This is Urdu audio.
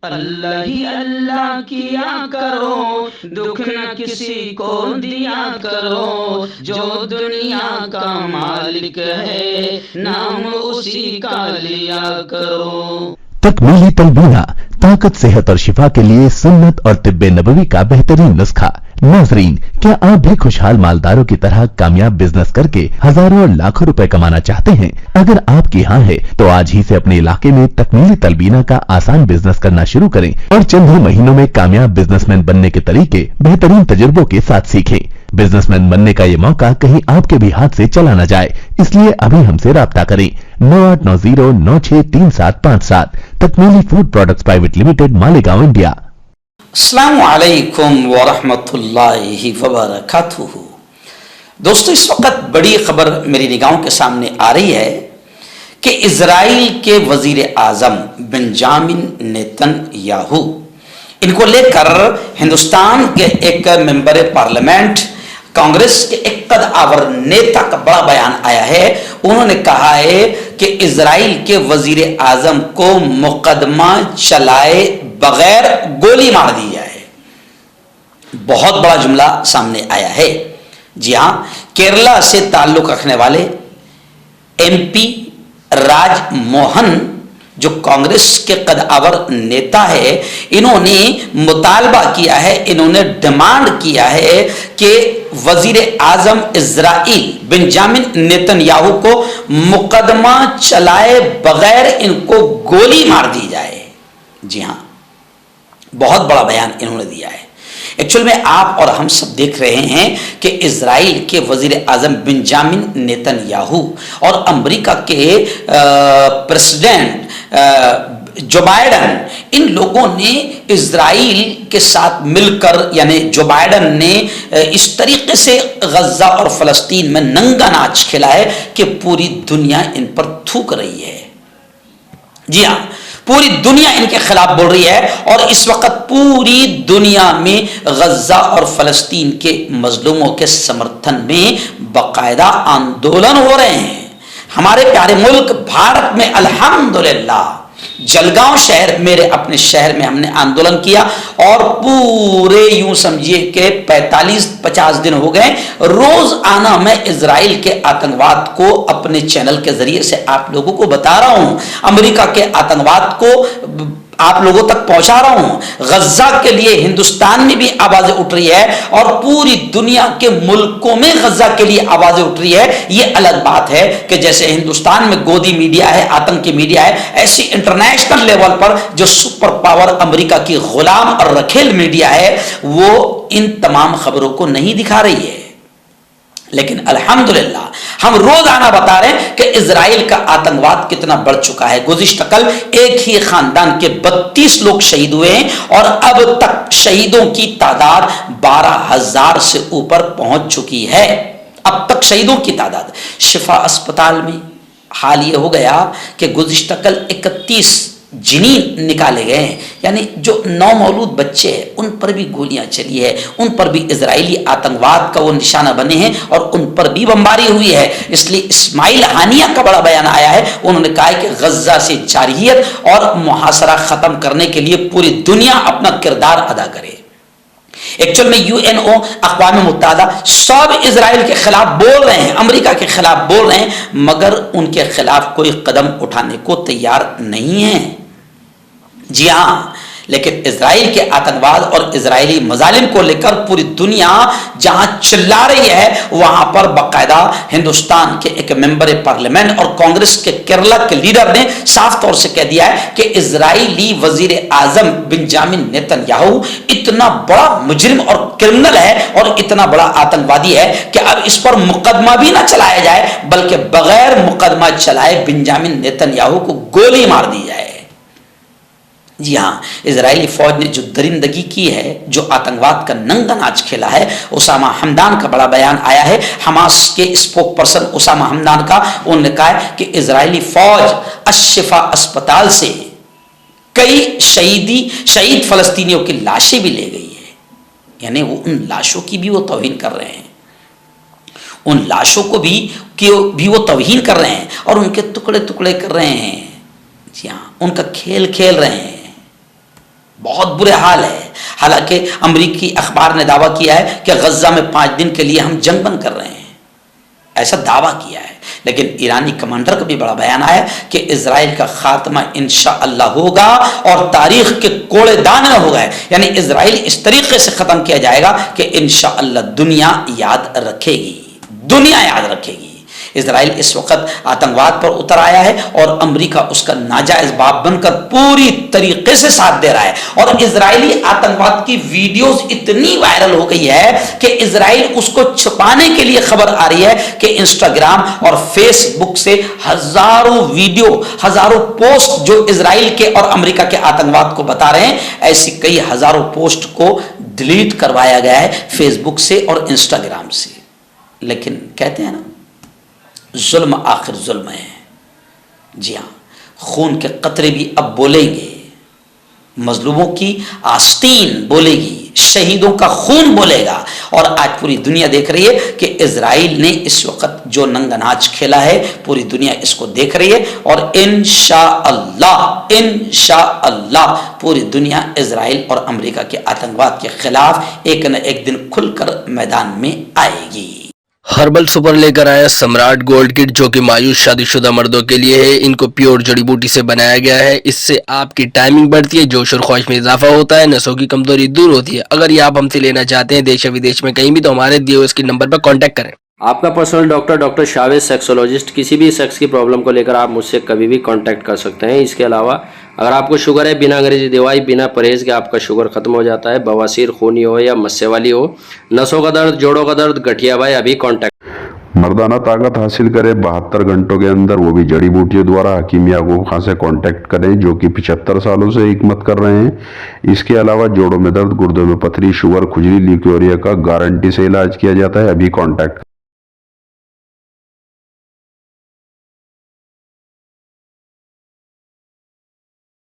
اللہ ہی اللہ کیا کرو، دکھ نہ کسی کو دیا کرو، جو دنیا کا مالک ہے نام اسی کا لیا کرو۔ تکمیلی تلبینہ طاقت، صحت اور شفا کے لیے سنت اور طب نبوی کا بہترین نسخہ۔ ناظرین، کیا آپ بھی خوشحال مالداروں کی طرح کامیاب بزنس کر کے ہزاروں اور لاکھوں روپے کمانا چاہتے ہیں؟ اگر آپ کی ہاں ہے تو آج ہی سے اپنے علاقے میں تکمیلی تلبینہ کا آسان بزنس کرنا شروع کریں اور چند ہی مہینوں میں کامیاب بزنس مین بننے کے طریقے بہترین تجربوں کے ساتھ سیکھیں۔ بزنس مین بننے کا یہ موقع کہیں آپ کے بھی ہاتھ سے چلا نہ جائے، اس لیے ابھی ہم سے رابطہ کریں۔ 9890963757 Takmeeli food products private limited, Malegaon, India. السلام علیکم ورحمۃ اللہ وبرکاتہ۔ دوستو، اس وقت بڑی خبر میری نگاہوں کے سامنے آ رہی ہے کہ اسرائیل کے وزیر اعظم بنجامن نیتن یاہو، ان کو لے کر ہندوستان کے ایک ممبر پارلیمنٹ کانگریس کے ایک قد آور نیتا کا بڑا بیان آیا ہے۔ انہوں نے کہا ہے کہ اسرائیل کے وزیر اعظم کو مقدمہ چلائے بغیر گولی مار دی جائے۔ بہت بڑا جملہ سامنے آیا ہے۔ جی ہاں، کیرلا سے تعلق رکھنے والے ایم پی راج موہن، جو کانگریس کے قد آور نیتا ہے، انہوں نے مطالبہ کیا ہے، انہوں نے ڈیمانڈ کیا ہے کہ وزیر اعظم اسرائیل بنجامن نیتن یاہو کو مقدمہ چلائے بغیر ان کو گولی مار دی جائے۔ جی ہاں، بہت بڑا بیان انہوں نے دیا ہے۔ ایکچوئل میں آپ اور ہم سب دیکھ رہے ہیں کہ اسرائیل کے وزیر اعظم بنجامن نیتن یاہو اور امریکہ کے پریزیڈنٹ جو بائیڈن، ان لوگوں نے اسرائیل کے ساتھ مل کر، یعنی جو بائیڈن نے اس طریقے سے غزہ اور فلسطین میں ننگا ناچ کھیلا ہے کہ پوری دنیا ان پر تھوک رہی ہے۔ جی ہاں، پوری دنیا ان کے خلاف بول رہی ہے، اور اس وقت پوری دنیا میں غزہ اور فلسطین کے مظلوموں کے سمرتھن میں باقاعدہ آندولن ہو رہے ہیں۔ ہمارے پیارے ملک بھارت میں الحمدللہ جلگاؤں شہر، میرے اپنے شہر میں ہم نے آندولن کیا، اور پورے یوں سمجھیے کہ 45-50 دن ہو گئے روز آنا میں اسرائیل کے آتنکواد کو اپنے چینل کے ذریعے سے آپ لوگوں کو بتا رہا ہوں، امریکہ کے آتنکواد کو آپ لوگوں تک پہنچا رہا ہوں۔ غزہ کے لیے ہندوستان میں بھی آوازیں اٹھ رہی ہے، اور پوری دنیا کے ملکوں میں غزہ کے لیے آوازیں اٹھ رہی ہے۔ یہ الگ بات ہے کہ جیسے ہندوستان میں گودی میڈیا ہے، آتنکی میڈیا ہے، ایسی انٹرنیشنل لیول پر جو سپر پاور امریکہ کی غلام اور رکھیل میڈیا ہے، وہ ان تمام خبروں کو نہیں دکھا رہی ہے۔ لیکن الحمدللہ ہم روزانہ بتا رہے ہیں کہ اسرائیل کا آتنکواد کتنا بڑھ چکا ہے۔ گزشتہ کل ایک ہی خاندان کے 32 لوگ شہید ہوئے ہیں، اور اب تک شہیدوں کی تعداد 12,000 سے اوپر پہنچ چکی ہے۔ اب تک شہیدوں کی تعداد، شفا اسپتال میں حال یہ ہو گیا کہ گزشتہ کل 31 جنین نکالے گئے ہیں، یعنی جو نومولود بچے ہیں ان پر بھی گولیاں چلی ہے، ان پر بھی اسرائیلی آتنکواد کا وہ نشانہ بنے ہیں، اور ان پر بھی بمباری ہوئی ہے۔ اس لیے اسماعیل ہانیہ کا بڑا بیان آیا ہے، انہوں نے کہا کہ غزہ سے جارحیت اور محاصرہ ختم کرنے کے لیے پوری دنیا اپنا کردار ادا کرے۔ ایکچوئل میں UNO، اقوام متحدہ، سب اسرائیل کے خلاف بول رہے ہیں، امریکہ کے خلاف بول رہے ہیں، مگر ان کے خلاف کوئی قدم اٹھانے کو تیار نہیں ہے۔ جی ہاں، لیکن اسرائیل کے آتنکواد اور اسرائیلی مظالم کو لے کر پوری دنیا جہاں چلا رہی ہے، وہاں پر باقاعدہ ہندوستان کے ایک ممبر پارلیمنٹ اور کانگریس کے کیرلا کے لیڈر نے صاف طور سے کہہ دیا ہے کہ اسرائیلی وزیر اعظم بنجامن نیتن یاہو اتنا بڑا مجرم اور کرمنل ہے اور اتنا بڑا آتنکوادی ہے کہ اب اس پر مقدمہ بھی نہ چلایا جائے، بلکہ بغیر مقدمہ چلائے بنجامن نیتن یاہو کو گولی مار دی جائے۔ جی ہاں، اسرائیلی فوج نے جو درندگی کی ہے، جو آتنکواد کا ننگا ناچ کھیلا ہے، اسامہ حمدان کا بڑا بیان آیا ہے، حماس کے اسپوک پرسن اسامہ حمدان کا۔ انہوں نے کہا کہ اسرائیلی فوج الشفا اسپتال سے کئی شہید فلسطینیوں کی لاشیں بھی لے گئی ہے، یعنی وہ ان لاشوں کی بھی وہ توہین کر رہے ہیں، ان لاشوں کو بھی وہ توہین کر رہے ہیں، اور ان کے ٹکڑے ٹکڑے کر رہے ہیں۔ جی ہاں، ان کا کھیل کھیل رہے ہیں۔ بہت برے حال ہے. حالانکہ امریکی اخبار نے دعویٰ کیا ہے کہ غزہ میں 5 دن کے لیے ہم جنگ بند کر رہے ہیں، ایسا دعویٰ کیا ہے. لیکن ایرانی کمانڈر کا بھی بڑا بیان آیا کہ اسرائیل کا خاتمہ انشاءاللہ ہوگا اور تاریخ کے کوڑے دان میں ہوگا. یعنی اسرائیل اس طریقے سے ختم کیا جائے گا کہ انشاءاللہ دنیا یاد رکھے گی، دنیا یاد رکھے گی. اسرائیل اس وقت آتنکواد پر اتر آیا ہے اور امریکہ اس کا ناجائز باپ بن کر پوری طریقے سے ساتھ دے رہا ہے. اور اسرائیلی آتنکواد کی ویڈیوز اتنی وائرل ہو گئی ہے کہ اسرائیل اس کو چھپانے کے لیے خبر آ رہی ہے کہ انسٹاگرام اور فیس بک سے ہزاروں ویڈیو، ہزاروں پوسٹ جو اسرائیل کے اور امریکہ کے آتنکواد کو بتا رہے ہیں، ایسی کئی ہزاروں پوسٹ کو ڈیلیٹ کروایا گیا ہے فیس بک سے اور انسٹاگرام سے. لیکن کہتے ہیں نا، ظلم آخر ظلم ہے. جی ہاں، خون کے قطرے بھی اب بولیں گے، مظلوموں کی آستین بولے گی، شہیدوں کا خون بولے گا. اور آج پوری دنیا دیکھ رہی ہے کہ اسرائیل نے اس وقت جو ننگا ناچ کھیلا ہے، پوری دنیا اس کو دیکھ رہی ہے. اور انشاءاللہ پوری دنیا اسرائیل اور امریکہ کے آتنکواد کے خلاف ایک نہ ایک دن کھل کر میدان میں آئے گی. ہربل سپر لے کر آیا سمراٹ گولڈ کٹ، جو کہ مایوس شادی شدہ مردوں کے لیے ہے. ان کو پیور جڑی بوٹی سے بنایا گیا ہے. اس سے آپ کی ٹائمنگ بڑھتی ہے، جوش اور خواہش میں اضافہ ہوتا ہے، نسوں کی کمزوری دور ہوتی ہے. اگر یہ آپ ہم سے لینا چاہتے ہیں دیش و ودیش میں کہیں بھی، تو ہمارے دیے ہوئے اسکرین نمبر پر کانٹیکٹ کریں. آپ کا پرسنل ڈاکٹر شاویز سیکسولوجسٹ. کسی بھی سیکس کی پرابلم کو لے کر آپ مجھ سے کبھی بھی کانٹیکٹ کر سکتے ہیں. اس کے علاوہ اگر آپ کو شوگر ہے، بنا انگریزی دوائی، بنا پرہیز کے آپ کا شوگر ختم ہو جاتا ہے. بواسیر خونی ہو یا مسے والی ہو، نسوں کا درد، جوڑوں کا درد، گٹھیا بھائی، ابھی کانٹیکٹ. مردانہ طاقت حاصل کرے 72 گھنٹوں کے اندر، وہ بھی جڑی بوٹیوں دوارا. حکیم یعقوب خان سے کانٹیکٹ کریں، جو کہ 75 سالوں سے حکمت کر رہے ہیں. اس کے علاوہ جوڑوں میں درد، گردوں میں پتھری، شوگر، کھجلی، لیکوریا کا گارنٹی سے علاج کیا جاتا ہے. ابھی کانٹیکٹ